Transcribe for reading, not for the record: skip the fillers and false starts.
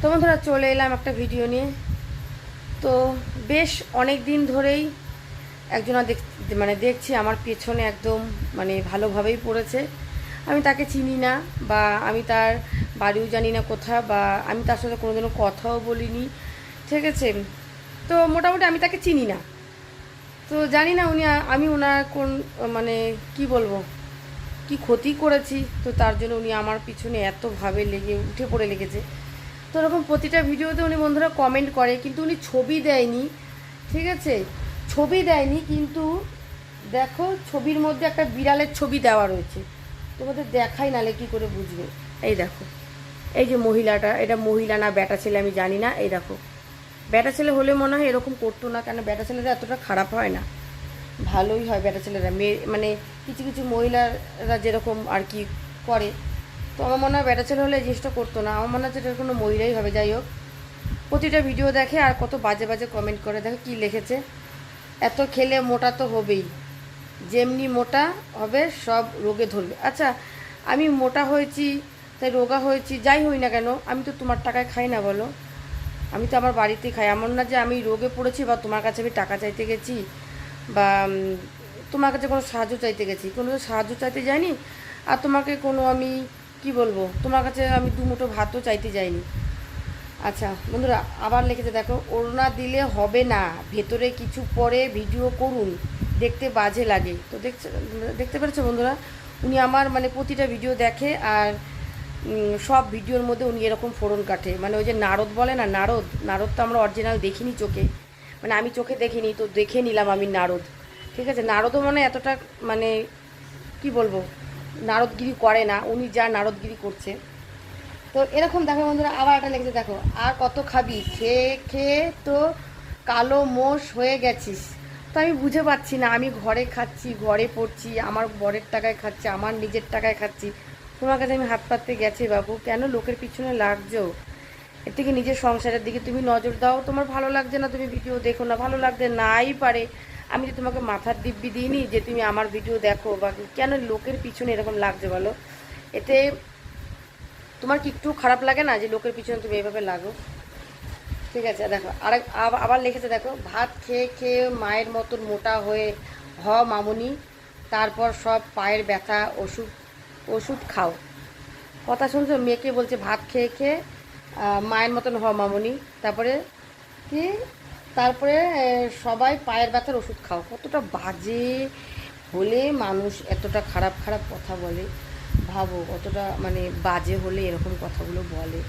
তো বন্ধুরা চলে এলাম একটা ভিডিও নিয়ে। তো বেশ অনেক দিন ধরেই একজনা দেখছি আমার পেছনে একদম ভালোভাবেই পড়েছে। আমি তাকে চিনি না, বা আমি তার বাড়িও জানি না কোথা, বা আমি তার সাথে কোনোদিনও কথাও বলিনি, ঠিক আছে। তো মোটামুটি আমি তাকে চিনি না, তো জানি না আমি ওনার কোন কি বলবো, কি ক্ষতি করেছি, তো তার জন্য উনি আমার পিছনে এতভাবে উঠে পড়ে লেগেছে। তো এরকম প্রতিটা ভিডিওতে উনি বন্ধুরা কমেন্ট করে, কিন্তু উনি ছবি দেয়নি, ঠিক আছে। ছবি দেয়নি, কিন্তু দেখো ছবির মধ্যে একটা বিড়ালের ছবি দেওয়া রয়েছে। তোমাদের দেখাই, নালে কি করে বুঝবে। এই দেখো, এই যে মহিলাটা, এটা মহিলা না ব্যাটা ছেলে আমি জানি না। এই দেখো, ব্যাটা ছেলে হলে মনে হয় এরকম করতো না, কেন ব্যাটা ছেলেরা এতটা খারাপ হয় না, ভালোই হয় ব্যাটা ছেলেরা। মেয়ে কিছু কিছু মহিলারা যেরকম আর কি করে, তো আমার মনে হয় ব্যাটা ছেলে হলে এই জিনিসটা করতো না। আমার মনে হচ্ছে এটা কোনো মহিলাই হবে। যাই হোক, প্রতিটা ভিডিও দেখে আর কত বাজে বাজে কমেন্ট করে। দেখো কী লিখেছে, এত খেলে মোটা তো হবেই, যেমনি মোটা হবে সব রোগে ধরবে। আচ্ছা, আমি মোটা হয়েছি তাই রোগা হয়েছি, যাই হই না কেন, আমি তো তোমার টাকায় খাই না বলো। আমি তো আমার বাড়িতেই খাই। এমন না যে আমি রোগে পড়েছি বা তোমার কাছে আমি টাকা চাইতে গেছি, বা তোমার কাছে কোনো সাহায্য চাইতে গেছি। কোনো সাহায্য চাইতে যাইনি, আর তোমাকে কোনো আমি কি বলবো, তোমার কাছে আমি দুমুঠো ভাতও চাইতে যাইনি। আচ্ছা বন্ধুরা, আবার লিখেছে দেখো, ওড়না দিলে হবে না, ভেতরে কিছু পরে ভিডিও করুন, দেখতে বাজে লাগে। তো দেখতে পেরেছো বন্ধুরা, উনি আমার প্রতিটা ভিডিও দেখে, আর সব ভিডিওর মধ্যে উনি এরকম ফোড়ন কাটে। ওই যে নারদ বলে না, নারদ নারদ তো আমরা অরিজিনাল দেখিনি চোখে, আমি চোখে দেখিনি, তো দেখে নিলাম আমি নারদ, ঠিক আছে। নারদও এতটা কি বলবো, নারদগিরি করে না, উনি যা নারদগিরি করছে। তো এরকম দেখো বন্ধুরা, আবার একটা লিখেছে দেখো, আর কত খাবি, খেয়ে খেয়ে তো কালো মোষ হয়ে গেছিস। তো আমি বুঝে পাচ্ছি না, আমি ঘরে খাচ্ছি, ঘরে পড়ছি, আমার বরের টাকায় খাচ্ছি, আমার নিজের টাকায় খাচ্ছি, তোমার কাছে আমি হাত পাততে গেছি বাবু, কেন লোকের পিছনে লাগছো? এর থেকে নিজের সংসারের দিকে তুমি নজর দাও। তোমার ভালো লাগছে না, তুমি ভিডিও দেখো না, ভালো লাগতে নাই পারে, আমি যে তোমাকে মাথার দিব্যি দিইনি যে তুমি আমার ভিডিও দেখো, বা কেন লোকের পিছনে এরকম লাগছে বলো। এতে তোমার কি একটু খারাপ লাগে না যে লোকের পিছনে তুমি এইভাবে লাগো? ঠিক আছে, দেখো আবার লিখেছে দেখো, ভাত খেয়ে খেয়ে মায়ের মতন মোটা হয়ে মামুনি, তারপর সব পায়ের ব্যথা ওষুধ ওষুধ খাও। কথা শুনছো, মেয়েকে বলছে ভাত খেয়ে খেয়ে মায়ের মতন মামুনি, তারপরে কি, তারপরে সবাই পায়ের ব্যথার ওষুধ খাও। কতটা বাজে হলে মানুষ এতটা খারাপ খারাপ কথা বলে, ভাবো কতটা বাজে হলে এরকম কথাগুলো বলে।